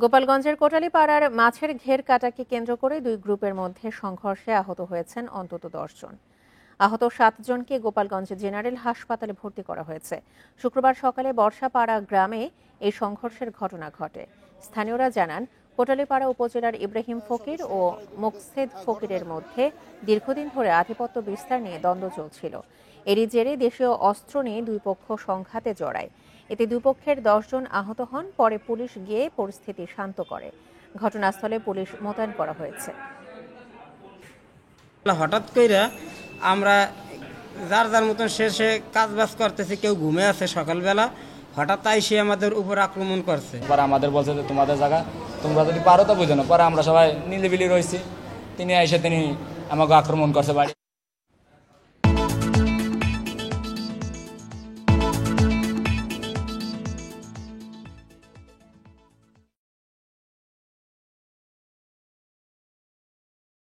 গোপালগঞ্জের কোটালীপাড়ার মাছের ঘের কাটাকে কেন্দ্র করে দুই গ্রুপের মধ্যে সংঘর্ষে আহত হয়েছেন অন্তত 10 জন। আহত 7 জনকে গোপালগঞ্জ জেনারেল হাসপাতালে ভর্তি করা হয়েছে। শুক্রবার সকালে বর্ষাপাড়া গ্রামে এই সংঘর্ষের ঘটনা ঘটে। স্থানীয়রা জানান, কোটালীপাড়া উপজেলার ইব্রাহিম ফকির ও মোকসেদ ফকিরের মধ্যে দীর্ঘদিন ধরে আধিপত্য বিস্তার নিয়ে দ্বন্দ্ব চলছিল। এরই জেরে দেশীয় অস্ত্র নিয়ে দুই পক্ষ সংঘাতে জড়ায়। এতে দুই পক্ষের 10 জন আহত হন। পরে পুলিশ গিয়ে পরিস্থিতি শান্ত করে। ঘটনাস্থলে পুলিশ মোতায়েন করা হয়েছে। হঠাৎ করে আমরা যার যার মতন শেষে কাজ বাজ করতেছি, কেউ ঘুমে আছে সকালবেলা, হঠাৎ সে আমাদের উপর আক্রমণ করছে। পরে আমাদের বলছে যে তোমাদের জায়গা, তোমরা যদি পারো তো বুঝো না। পরে আমরা সবাই নিলিবিলি রয়েছি। তিনি আমাকে আক্রমণ করছে বাড়ি।